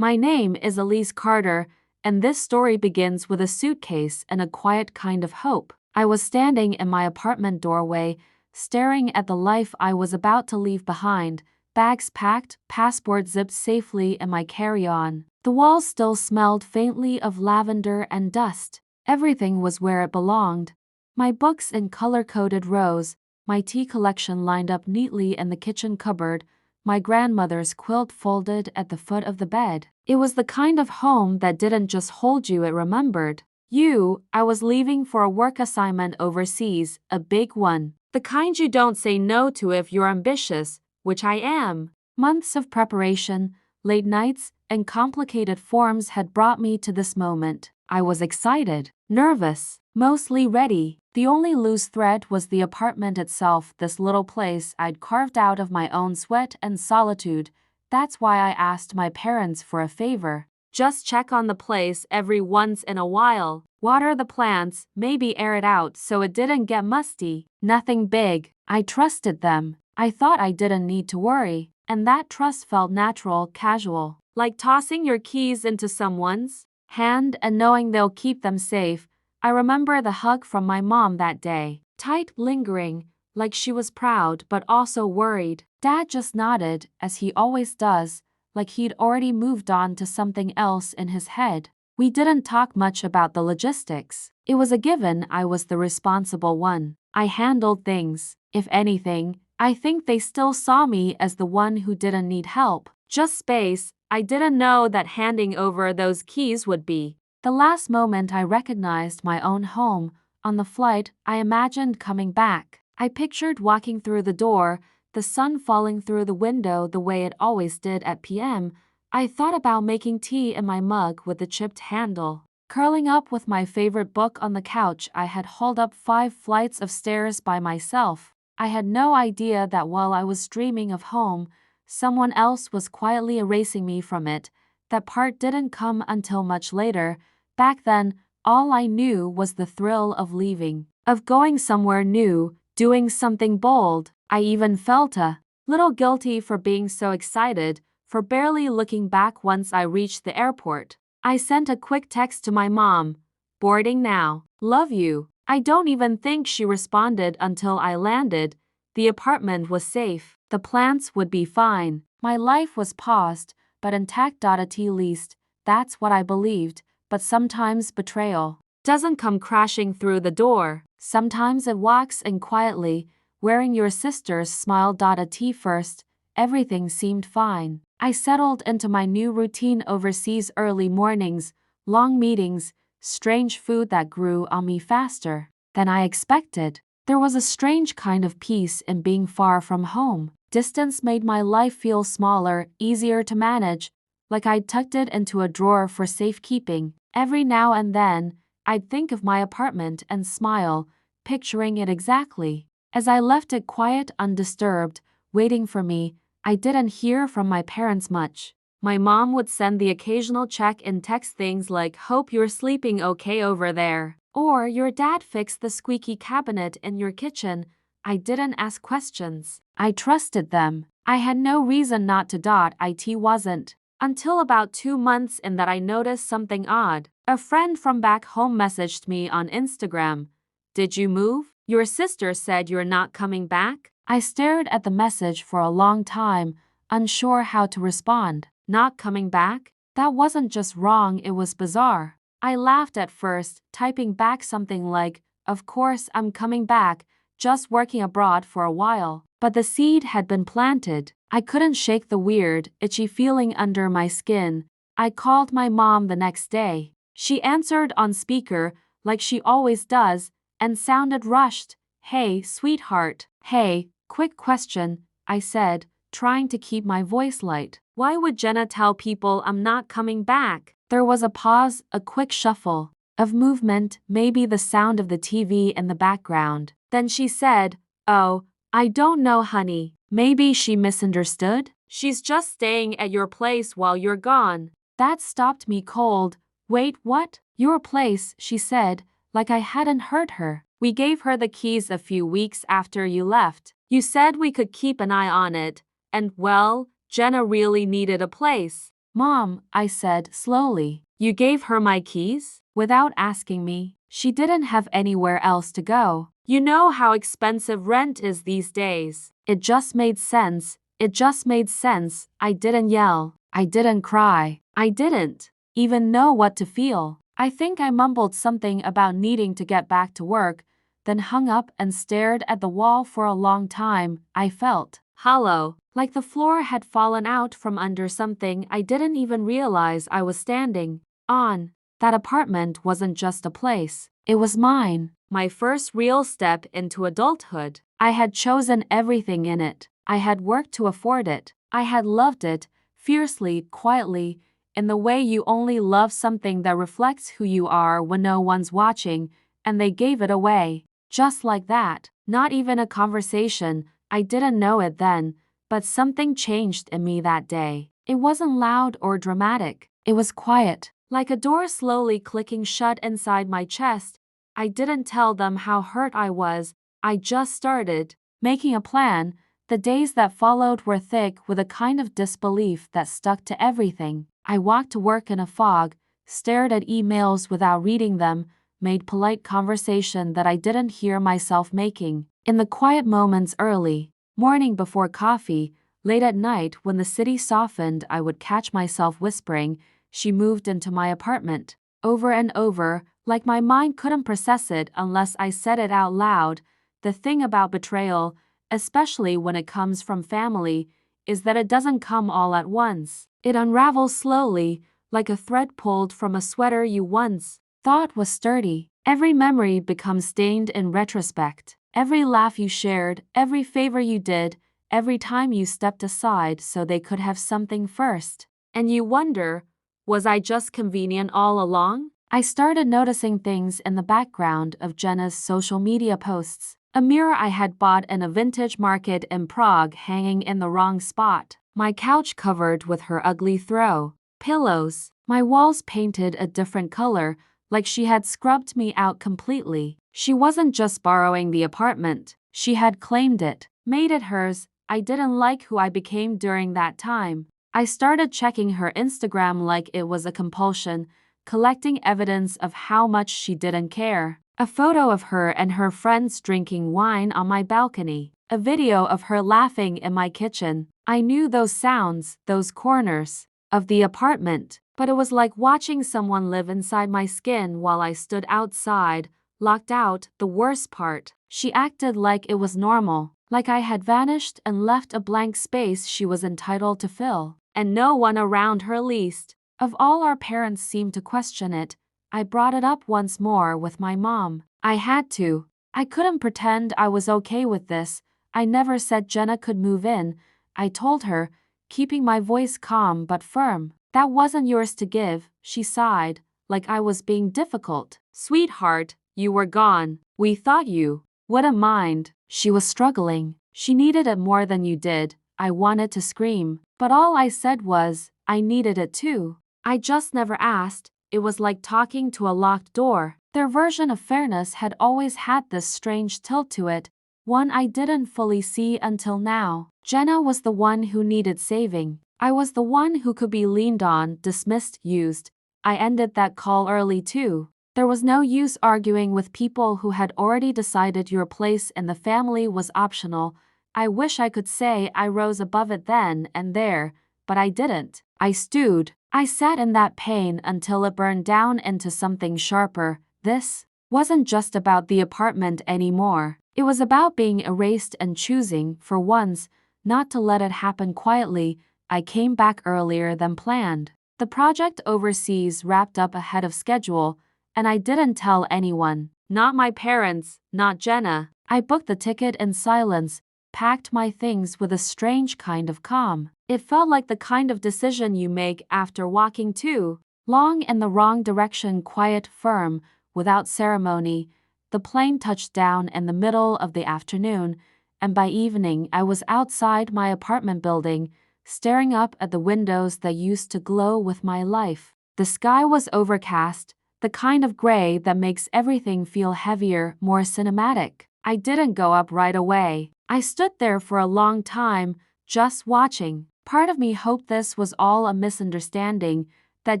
My name is Elise Carter, and this story begins with a suitcase and a quiet kind of hope. I was standing in my apartment doorway, staring at the life I was about to leave behind, bags packed, passport zipped safely in my carry-on. The walls still smelled faintly of lavender and dust. Everything was where it belonged. My books in color-coded rows, my tea collection lined up neatly in the kitchen cupboard, my grandmother's quilt folded at the foot of the bed. It was the kind of home that didn't just hold you, it remembered you. I was leaving for a work assignment overseas, a big one. The kind you don't say no to if you're ambitious, which I am. Months of preparation, late nights, and complicated forms had brought me to this moment. I was excited, nervous, mostly ready. The only loose thread was the apartment itself, this little place I'd carved out of my own sweat and solitude. That's why I asked my parents for a favor. Just check on the place every once in a while. Water the plants, maybe air it out so it didn't get musty. Nothing big. I trusted them. I thought I didn't need to worry. And that trust felt natural, casual. Like tossing your keys into someone's hand and knowing they'll keep them safe. I remember the hug from my mom that day. Tight, lingering, like she was proud but also worried. Dad just nodded, as he always does, like he'd already moved on to something else in his head. We didn't talk much about the logistics. It was a given I was the responsible one. I handled things. If anything, I think they still saw me as the one who didn't need help. Just space. I didn't know that handing over those keys would be the last moment I recognized my own home. On the flight, I imagined coming back. I pictured walking through the door, the sun falling through the window the way it always did at p.m. I thought about making tea in my mug with the chipped handle, curling up with my favorite book on the couch. I had hauled up 5 flights of stairs by myself. I had no idea that while I was dreaming of home, someone else was quietly erasing me from it. That part didn't come until much later. Back then, all I knew was the thrill of leaving, of going somewhere new, doing something bold. I even felt a little guilty for being so excited, for barely looking back once I reached the airport. I sent a quick text to my mom. Boarding now. Love you. I don't even think she responded until I landed. The apartment was safe. The plants would be fine. My life was paused, but intact. At least, that's what I believed. But sometimes betrayal doesn't come crashing through the door. Sometimes it walks in quietly, wearing your sister's smile. At first, everything seemed fine. I settled into my new routine overseas: early mornings, long meetings, strange food that grew on me faster than I expected. There was a strange kind of peace in being far from home. Distance made my life feel smaller, easier to manage, like I'd tucked it into a drawer for safekeeping. Every now and then, I'd think of my apartment and smile, picturing it exactly as I left it, quiet, undisturbed, waiting for me. I didn't hear from my parents much. My mom would send the occasional check-in text, things like, "Hope you're sleeping okay over there," or "Your dad fixed the squeaky cabinet in your kitchen." I didn't ask questions. I trusted them. I had no reason not to. It wasn't until about 2 months in that I noticed something odd. A friend from back home messaged me on Instagram. "Did you move? Your sister said you're not coming back." I stared at the message for a long time, unsure how to respond. Not coming back? That wasn't just wrong, it was bizarre. I laughed at first, typing back something like, "Of course I'm coming back, just working abroad for a while." But the seed had been planted. I couldn't shake the weird, itchy feeling under my skin. I called my mom the next day. She answered on speaker, like she always does, and sounded rushed. "Hey, sweetheart." "Hey, quick question," I said, trying to keep my voice light. "Why would Jenna tell people I'm not coming back?" There was a pause, a quick shuffle of movement, maybe the sound of the TV in the background. Then she said, "Oh, I don't know, honey. Maybe she misunderstood. She's just staying at your place while you're gone." That stopped me cold. "Wait, what?" "Your place," she said, like I hadn't heard her. "We gave her the keys a few weeks after you left. You said we could keep an eye on it, and, well, Jenna really needed a place." Mom, I said slowly. You gave her my keys? Without asking me. She didn't have anywhere else to go. You know how expensive rent is these days. It just made sense. It just made sense. I didn't yell. I didn't cry. I didn't even know what to feel. I think I mumbled something about needing to get back to work, then hung up and stared at the wall for a long time. I felt hollow, like the floor had fallen out from under something I didn't even realize I was standing on. That apartment wasn't just a place. It was mine. My first real step into adulthood. I had chosen everything in it. I had worked to afford it. I had loved it, fiercely, quietly, in the way you only love something that reflects who you are when no one's watching, and they gave it away. Just like that. Not even a conversation. I didn't know it then, but something changed in me that day. It wasn't loud or dramatic. It was quiet, like a door slowly clicking shut inside my chest. I didn't tell them how hurt I was. I just started making a plan. The days that followed were thick with a kind of disbelief that stuck to everything. I walked to work in a fog, stared at emails without reading them, made polite conversation that I didn't hear myself making. In the quiet moments early, morning before coffee, late at night when the city softened, I would catch myself whispering, "She moved into my apartment," over and over, like my mind couldn't process it unless I said it out loud. The thing about betrayal, especially when it comes from family, is that it doesn't come all at once. It unravels slowly, like a thread pulled from a sweater you once thought was sturdy. Every memory becomes stained in retrospect. Every laugh you shared, every favor you did, every time you stepped aside so they could have something first. And you wonder, was I just convenient all along? I started noticing things in the background of Jenna's social media posts. A mirror I had bought in a vintage market in Prague hanging in the wrong spot. My couch covered with her ugly throw pillows. My walls painted a different color, like she had scrubbed me out completely. She wasn't just borrowing the apartment. She had claimed it, made it hers. I didn't like who I became during that time. I started checking her Instagram like it was a compulsion, collecting evidence of how much she didn't care. A photo of her and her friends drinking wine on my balcony. A video of her laughing in my kitchen. I knew those sounds, those corners of the apartment, but it was like watching someone live inside my skin while I stood outside, locked out. The worst part, she acted like it was normal, like I had vanished and left a blank space she was entitled to fill, and no one around her least of all our parents seemed to question it. I brought it up once more with my mom. I had to. I couldn't pretend I was okay with this. I never said Jenna could move in. I told her, keeping my voice calm but firm. That wasn't yours to give, she sighed, like I was being difficult. Sweetheart, you were gone. We thought you wouldn't mind. She was struggling. She needed it more than you did. I wanted to scream, but all I said was, I needed it too. I just never asked. It was like talking to a locked door. Their version of fairness had always had this strange tilt to it, one I didn't fully see until now. Jenna was the one who needed saving. I was the one who could be leaned on, dismissed, used. I ended that call early too. There was no use arguing with people who had already decided your place in the family was optional. I wish I could say I rose above it then and there, but I didn't. I stewed. I sat in that pain until it burned down into something sharper. This wasn't just about the apartment anymore. It was about being erased and choosing, for once, not to let it happen quietly. I came back earlier than planned. The project overseas wrapped up ahead of schedule, and I didn't tell anyone. Not my parents, not Jenna. I booked the ticket in silence, packed my things with a strange kind of calm. It felt like the kind of decision you make after walking too long in the wrong direction, quiet, firm, without ceremony. The plane touched down in the middle of the afternoon, and by evening I was outside my apartment building, staring up at the windows that used to glow with my life. The sky was overcast, the kind of gray that makes everything feel heavier, more cinematic. I didn't go up right away. I stood there for a long time, just watching. Part of me hoped this was all a misunderstanding, that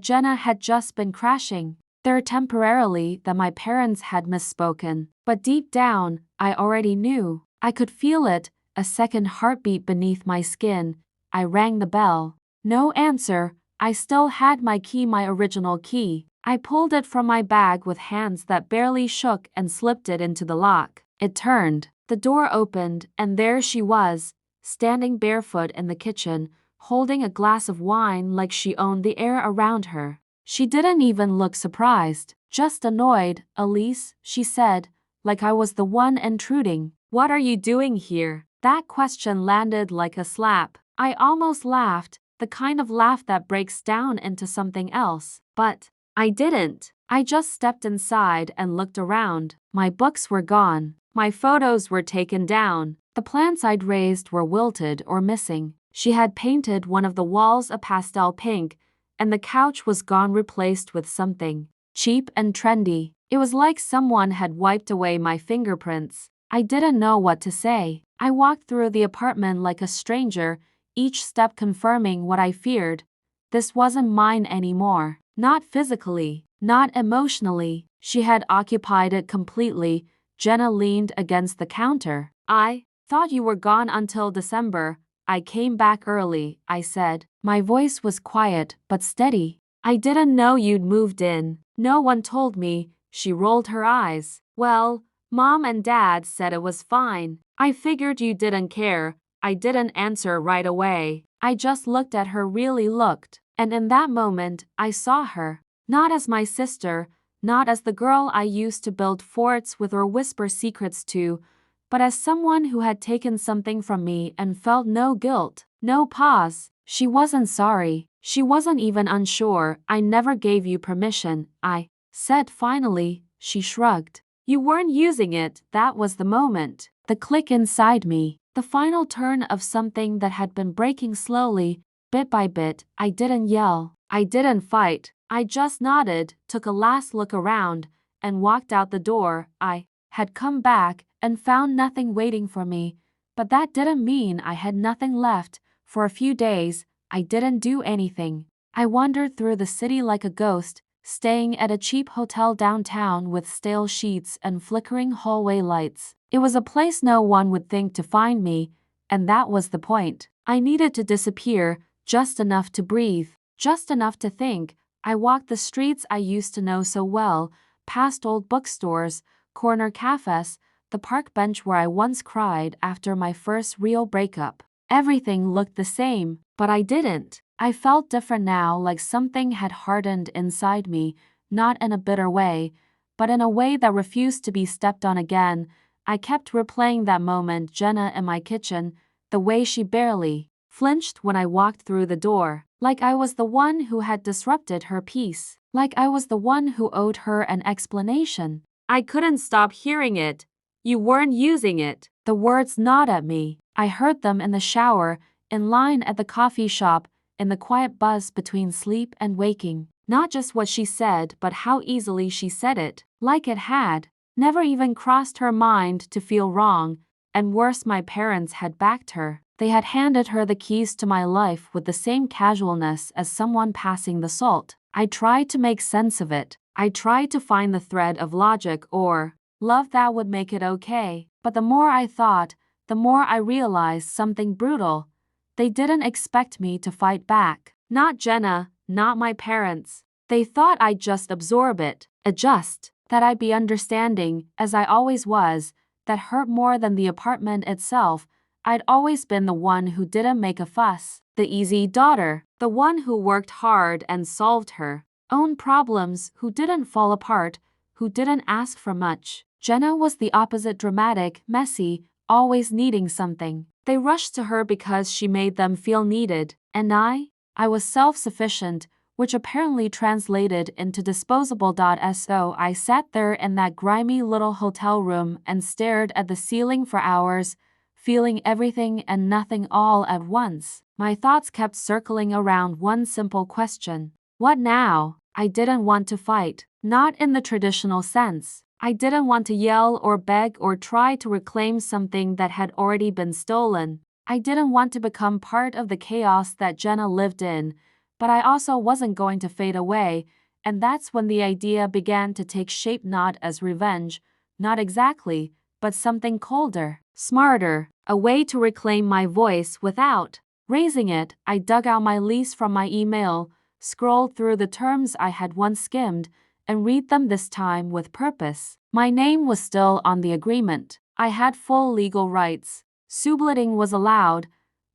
Jenna had just been crashing there temporarily, that my parents had misspoken. But deep down, I already knew. I could feel it, a second heartbeat beneath my skin. I rang the bell. No answer. I still had my key, my original key. I pulled it from my bag with hands that barely shook and slipped it into the lock. It turned. The door opened, and there she was, standing barefoot in the kitchen, holding a glass of wine like she owned the air around her. She didn't even look surprised, just annoyed. "Elise," she said, like I was the one intruding. "What are you doing here?" That question landed like a slap. I almost laughed, the kind of laugh that breaks down into something else. But I didn't. I just stepped inside and looked around. My books were gone. My photos were taken down. The plants I'd raised were wilted or missing. She had painted one of the walls a pastel pink, and the couch was gone, replaced with something cheap and trendy. It was like someone had wiped away my fingerprints. I didn't know what to say. I walked through the apartment like a stranger, each step confirming what I feared. This wasn't mine anymore. Not physically, not emotionally. She had occupied it completely. Jenna leaned against the counter. "I thought you were gone until December. I came back early," I said. My voice was quiet but steady. "I didn't know you'd moved in. No one told me." She rolled her eyes. "Well, Mom and Dad said it was fine. I figured you didn't care." I didn't answer right away. I just looked at her, really looked. And in that moment, I saw her. Not as my sister, not as the girl I used to build forts with or whisper secrets to, but as someone who had taken something from me and felt no guilt, no pause. She wasn't sorry. She wasn't even unsure. "I never gave you permission," I said finally. She shrugged. "You weren't using it." That was the moment. The click inside me. The final turn of something that had been breaking slowly, bit by bit. I didn't yell. I didn't fight. I just nodded, took a last look around, and walked out the door. I had come back and found nothing waiting for me, but that didn't mean I had nothing left. For a few days, I didn't do anything. I wandered through the city like a ghost, staying at a cheap hotel downtown with stale sheets and flickering hallway lights. It was a place no one would think to find me, and that was the point. I needed to disappear, just enough to breathe, just enough to think. I walked the streets I used to know so well, past old bookstores, corner cafes, the park bench where I once cried after my first real breakup. Everything looked the same, but I didn't. I felt different now, like something had hardened inside me, not in a bitter way, but in a way that refused to be stepped on again. I kept replaying that moment, Jenna in my kitchen, the way she barely flinched when I walked through the door, like I was the one who had disrupted her peace, like I was the one who owed her an explanation. I couldn't stop hearing it. "You weren't using it." The words gnawed at me. I heard them in the shower, in line at the coffee shop, in the quiet buzz between sleep and waking. Not just what she said, but how easily she said it, like it had never even crossed her mind to feel wrong. And worse, my parents had backed her. They had handed her the keys to my life with the same casualness as someone passing the salt. I tried to make sense of it. I tried to find the thread of logic or love that would make it okay. But the more I thought, the more I realized something brutal. They didn't expect me to fight back. Not Jenna, not my parents. They thought I'd just absorb it, adjust, that I'd be understanding, as I always was. That hurt more than the apartment itself. I'd always been the one who didn't make a fuss, the easy daughter, the one who worked hard and solved her own problems, who didn't fall apart, who didn't ask for much. Jenna was the opposite, dramatic, messy, always needing something. They rushed to her because she made them feel needed, and I was self-sufficient, which apparently translated into disposable. So I sat there in that grimy little hotel room and stared at the ceiling for hours, feeling everything and nothing all at once. My thoughts kept circling around one simple question. What now? I didn't want to fight, not in the traditional sense. I didn't want to yell or beg or try to reclaim something that had already been stolen. I didn't want to become part of the chaos that Jenna lived in, but I also wasn't going to fade away, and that's when the idea began to take shape, not as revenge, not exactly, but something colder, smarter, a way to reclaim my voice without raising it. I dug out my lease from my email, scrolled through the terms I had once skimmed, and read them this time with purpose. My name was still on the agreement. I had full legal rights. Subletting was allowed.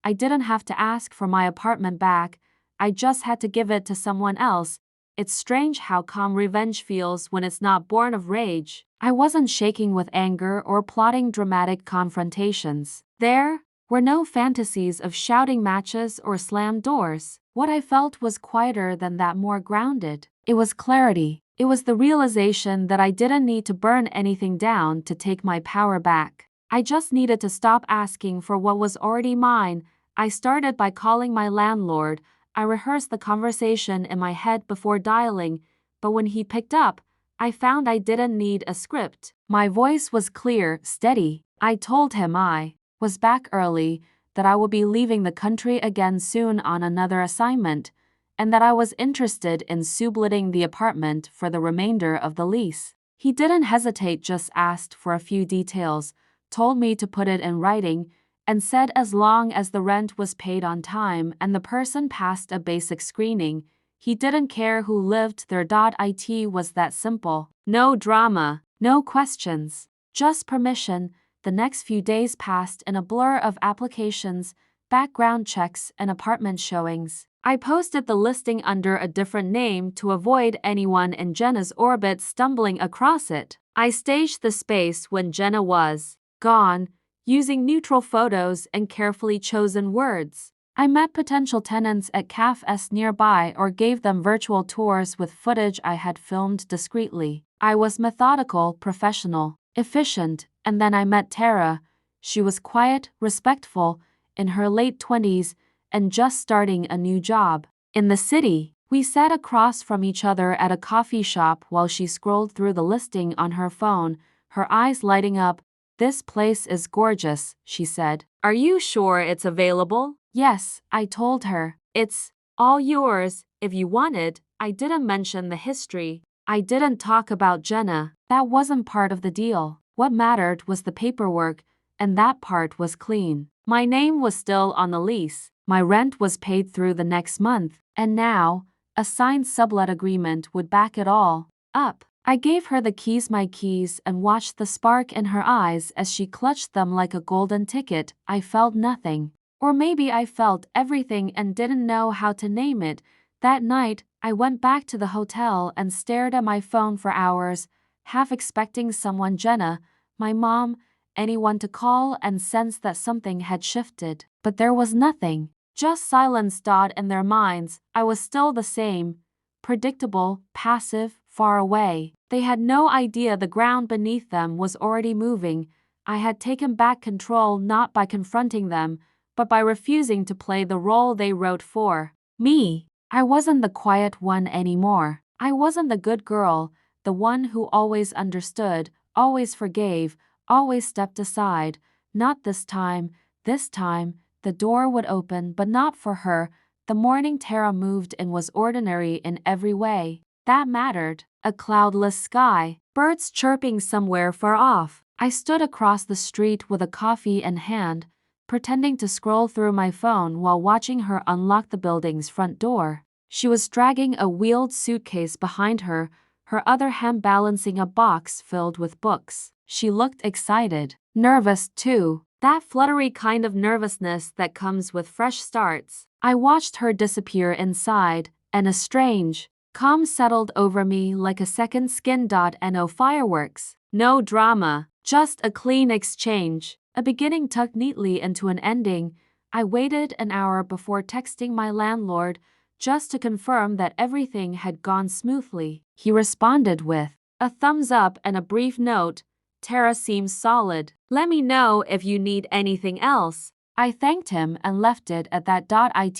I didn't have to ask for my apartment back. I just had to give it to someone else. It's strange how calm revenge feels when it's not born of rage. I wasn't shaking with anger or plotting dramatic confrontations. There were no fantasies of shouting matches or slammed doors. What I felt was quieter than that, more grounded. It was clarity. It was the realization that I didn't need to burn anything down to take my power back. I just needed to stop asking for what was already mine. I started by calling my landlord. I rehearsed the conversation in my head before dialing, but when he picked up, I found I didn't need a script. My voice was clear, steady. I told him I was back early, that I would be leaving the country again soon on another assignment, and that I was interested in subletting the apartment for the remainder of the lease. He didn't hesitate, just asked for a few details, told me to put it in writing, and said as long as the rent was paid on time and the person passed a basic screening, he didn't care who lived there. It was that simple. No drama, no questions, just permission. The next few days passed in a blur of applications, background checks, and apartment showings. I posted the listing under a different name to avoid anyone in Jenna's orbit stumbling across it. I staged the space when Jenna was gone, using neutral photos and carefully chosen words. I met potential tenants at cafes nearby or gave them virtual tours with footage I had filmed discreetly. I was methodical, professional, efficient, and then I met Tara. She was quiet, respectful, in her late 20s, and just starting a new job in the city. We sat across from each other at a coffee shop while she scrolled through the listing on her phone, her eyes lighting up. "This place is gorgeous," she said. "Are you sure it's available?" "Yes," I told her. "It's all yours if you want it." I didn't mention the history. I didn't talk about Jenna. That wasn't part of the deal. What mattered was the paperwork, and that part was clean. My name was still on the lease. My rent was paid through the next month, and now, a signed sublet agreement would back it all up. I gave her the keys, my keys, and watched the spark in her eyes as she clutched them like a golden ticket. I felt nothing. Or maybe I felt everything and didn't know how to name it. That night, I went back to the hotel and stared at my phone for hours, half expecting someone, Jenna, my mom, anyone to call and sense that something had shifted. But there was nothing. Just silence. In their minds, I was still the same. Predictable, passive, far away. They had no idea the ground beneath them was already moving. I had taken back control not by confronting them, but by refusing to play the role they wrote for me. I wasn't the quiet one anymore. I wasn't the good girl, the one who always understood, always forgave, always stepped aside. Not this time. This time, the door would open, but not for her. The morning Tara moved in was ordinary in every way. That mattered. A cloudless sky, birds chirping somewhere far off. I stood across the street with a coffee in hand, pretending to scroll through my phone while watching her unlock the building's front door. She was dragging a wheeled suitcase behind her, her other hand balancing a box filled with books. She looked excited, nervous too, that fluttery kind of nervousness that comes with fresh starts. I watched her disappear inside, and a strange calm settled over me like a second skin. No fireworks, no drama, just a clean exchange, a beginning tucked neatly into an ending. I waited an hour before texting my landlord, just to confirm that everything had gone smoothly. He responded with a thumbs up and a brief note. "Tara seems solid. Let me know if you need anything else." I thanked him and left it at that.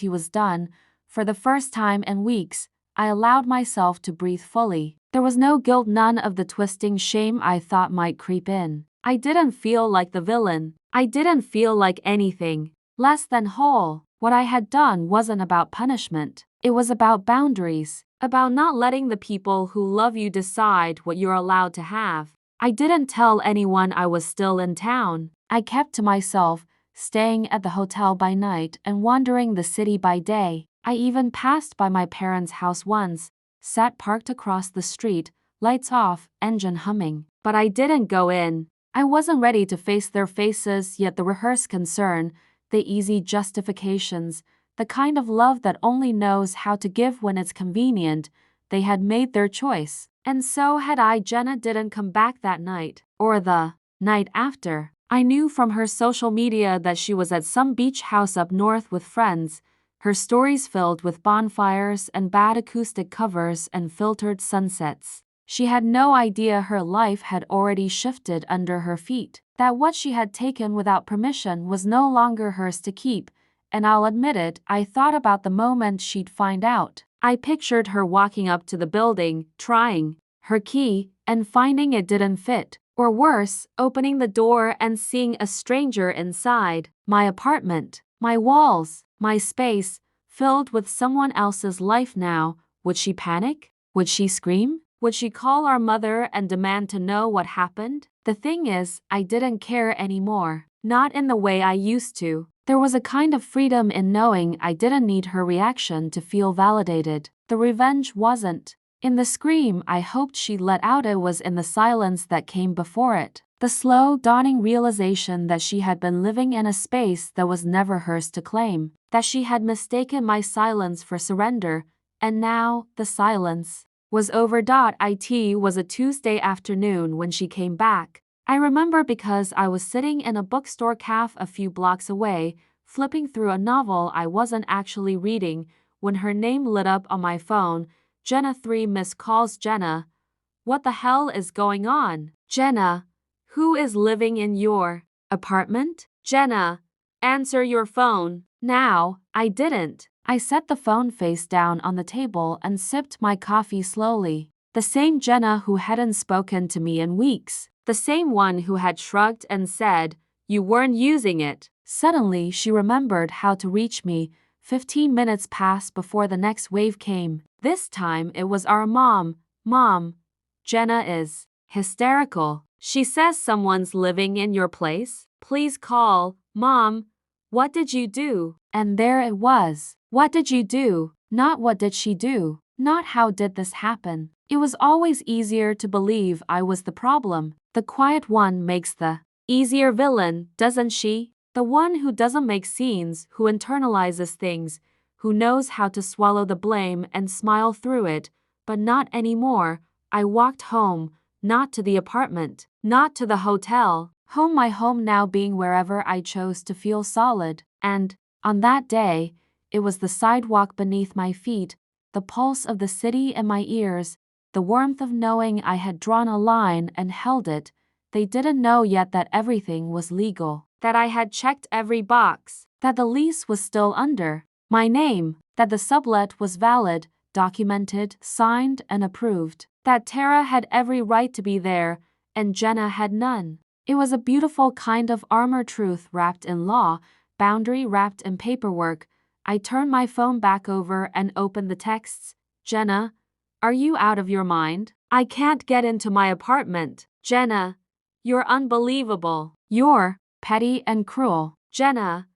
It was done. For the first time in weeks, I allowed myself to breathe fully. There was no guilt, none of the twisting shame I thought might creep in. I didn't feel like the villain. I didn't feel like anything. less than whole. What I had done wasn't about punishment. It was about boundaries, about not letting the people who love you decide what you're allowed to have. I didn't tell anyone I was still in town. I kept to myself, staying at the hotel by night and wandering the city by day. I even passed by my parents' house once, sat parked across the street, lights off, engine humming. But I didn't go in. I wasn't ready to face their faces, yet the rehearsed concern, the easy justifications, the kind of love that only knows how to give when it's convenient, they had made their choice. And so had I. Jenna didn't come back that night, or the night after. I knew from her social media that she was at some beach house up north with friends, her stories filled with bonfires and bad acoustic covers and filtered sunsets. She had no idea her life had already shifted under her feet, that what she had taken without permission was no longer hers to keep, and I'll admit it, I thought about the moment she'd find out. I pictured her walking up to the building, trying her key, and finding it didn't fit. Or worse, opening the door and seeing a stranger inside. My apartment, my walls, my space, filled with someone else's life now. Would she panic? Would she scream? Would she call our mother and demand to know what happened? The thing is, I didn't care anymore. Not in the way I used to. There was a kind of freedom in knowing I didn't need her reaction to feel validated. The revenge wasn't in the scream I hoped she'd let out, it was in the silence that came before it. The slow, dawning realization that she had been living in a space that was never hers to claim. That she had mistaken my silence for surrender, and now, the silence was over. It was a Tuesday afternoon when she came back. I remember because I was sitting in a bookstore cafe a few blocks away, flipping through a novel I wasn't actually reading, when her name lit up on my phone. Jenna, 3 missed calls. Jenna, what the hell is going on? Jenna, who is living in your apartment? Jenna, answer your phone. Now. I didn't. I set the phone face down on the table and sipped my coffee slowly. The same Jenna who hadn't spoken to me in weeks. The same one who had shrugged and said, "You weren't using it." Suddenly she remembered how to reach me. 15 minutes passed before the next wave came. This time it was our mom. Mom, Jenna is hysterical. She says someone's living in your place. Please call. Mom, what did you do? And there it was. What did you do? Not what did she do? Not how did this happen? It was always easier to believe I was the problem. The quiet one makes the easier villain, doesn't she? The one who doesn't make scenes, who internalizes things, who knows how to swallow the blame and smile through it. But not anymore. I walked home, not to the apartment, not to the hotel. Home, my home now being wherever I chose to feel solid. And, on that day, it was the sidewalk beneath my feet, the pulse of the city in my ears, the warmth of knowing I had drawn a line and held it. They didn't know yet that everything was legal, that I had checked every box, that the lease was still under my name, that the sublet was valid, documented, signed, and approved, that Tara had every right to be there, and Jenna had none. It was a beautiful kind of armor, truth wrapped in law, boundary wrapped in paperwork. I turned my phone back over and opened the texts. Jenna, are you out of your mind? I can't get into my apartment. Jenna, you're unbelievable. You're petty and cruel. Jenna,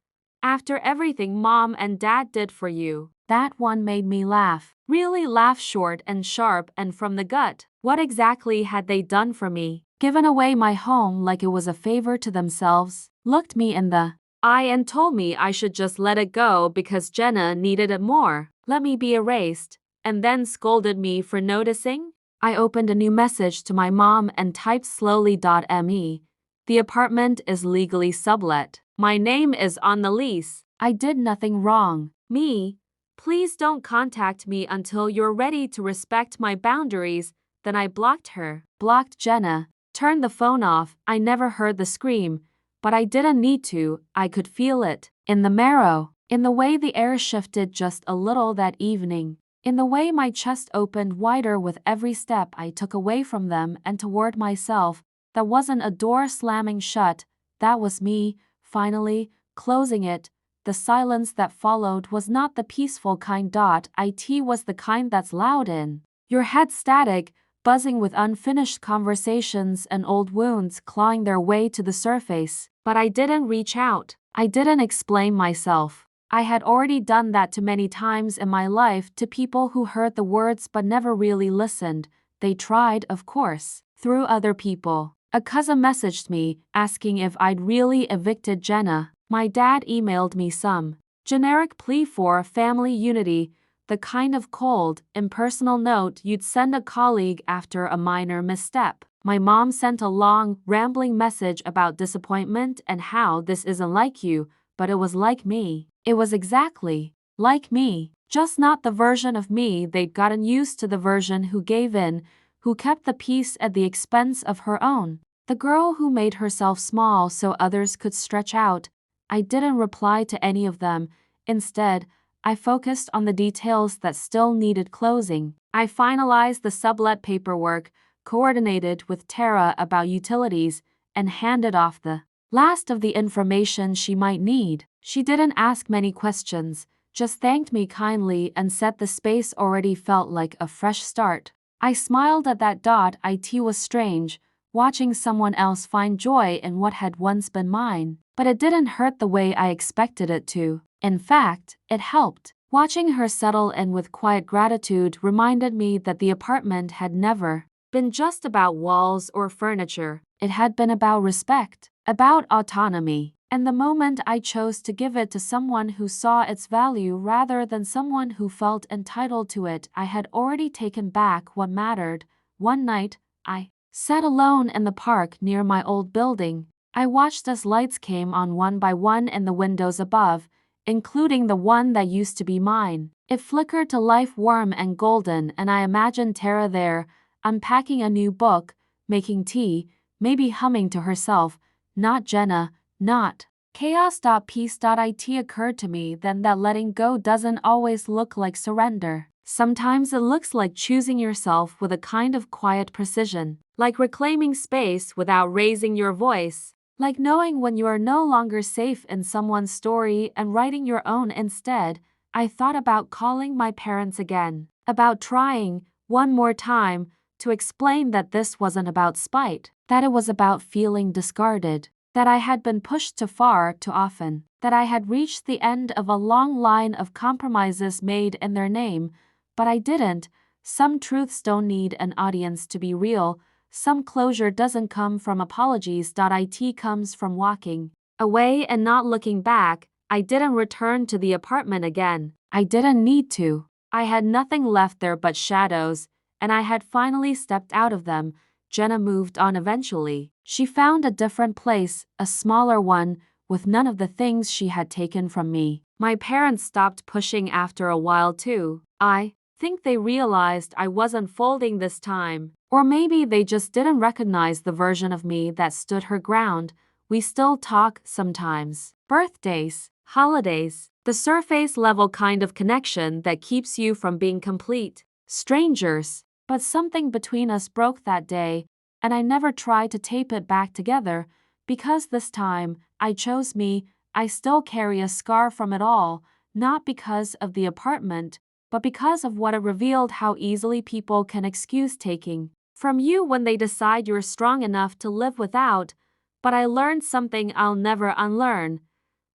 after everything Mom and Dad did for you. That one made me laugh. Really laugh, short and sharp and from the gut. What exactly had they done for me? Given away my home like it was a favor to themselves, looked me in the eye and told me I should just let it go because Jenna needed it more, let me be erased, and then scolded me for noticing? I opened a new message to my mom and typed slowly. Me. The apartment is legally sublet. My name is on the lease. I did nothing wrong. Me. Please don't contact me until you're ready to respect my boundaries. Then I blocked her. Blocked Jenna. Turned the phone off. I never heard the scream, but I didn't need to. I could feel it. In the marrow. In the way the air shifted just a little that evening. In the way my chest opened wider with every step I took away from them and toward myself. That wasn't a door slamming shut. That was me, finally, closing it, the silence that followed was not the peaceful kind. It was the kind that's loud in your head, static, buzzing with unfinished conversations and old wounds clawing their way to the surface. But I didn't reach out. I didn't explain myself. I had already done that too many times in my life to people who heard the words but never really listened. They tried, of course, through other people. A cousin messaged me, asking if I'd really evicted Jenna. My dad emailed me some generic plea for family unity, the kind of cold, impersonal note you'd send a colleague after a minor misstep. My mom sent a long, rambling message about disappointment and how this isn't like you, but it was like me. It was exactly like me, just not the version of me they'd gotten used to, the version who gave in, who kept the peace at the expense of her own. The girl who made herself small so others could stretch out. I didn't reply to any of them. Instead, I focused on the details that still needed closing. I finalized the sublet paperwork, coordinated with Tara about utilities, and handed off the last of the information she might need. She didn't ask many questions, just thanked me kindly and said the space already felt like a fresh start. I smiled at that. It was strange, watching someone else find joy in what had once been mine, but it didn't hurt the way I expected it to. In fact, it helped. Watching her settle in with quiet gratitude reminded me that the apartment had never been just about walls or furniture. It had been about respect, about autonomy, and the moment I chose to give it to someone who saw its value rather than someone who felt entitled to it, I had already taken back what mattered. One night, I sat alone in the park near my old building. I watched as lights came on one by one in the windows above, including the one that used to be mine. It flickered to life, warm and golden, and I imagined Tara there, unpacking a new book, making tea, maybe humming to herself. Not Jenna, not chaos. Peace. It occurred to me then that letting go doesn't always look like surrender. Sometimes it looks like choosing yourself with a kind of quiet precision, like reclaiming space without raising your voice, like knowing when you are no longer safe in someone's story and writing your own instead. I thought about calling my parents again, about trying, one more time, to explain that this wasn't about spite, that it was about feeling discarded, that I had been pushed too far too often, that I had reached the end of a long line of compromises made in their name, but I didn't. Some truths don't need an audience to be real. Some closure doesn't come from apologies. It comes from walking away and not looking back. I didn't return to the apartment again. I didn't need to. I had nothing left there but shadows, and I had finally stepped out of them. Jenna moved on eventually. She found a different place, a smaller one, with none of the things she had taken from me. My parents stopped pushing after a while too. I think they realized I wasn't folding this time. Or maybe they just didn't recognize the version of me that stood her ground. We still talk sometimes. Birthdays, holidays, the surface level kind of connection that keeps you from being complete. Strangers. But something between us broke that day, and I never tried to tape it back together, because this time, I chose me. I still carry a scar from it all, not because of the apartment, but because of what it revealed, how easily people can excuse taking from you when they decide you're strong enough to live without. But I learned something I'll never unlearn.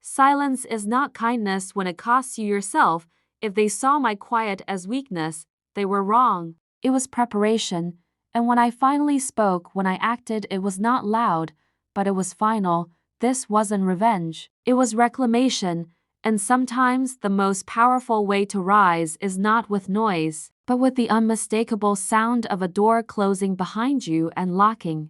Silence is not kindness when it costs you yourself. If they saw my quiet as weakness, they were wrong. It was preparation, and when I finally spoke, when I acted, it was not loud, but it was final. This wasn't revenge. It was reclamation, and sometimes the most powerful way to rise is not with noise, but with the unmistakable sound of a door closing behind you and locking.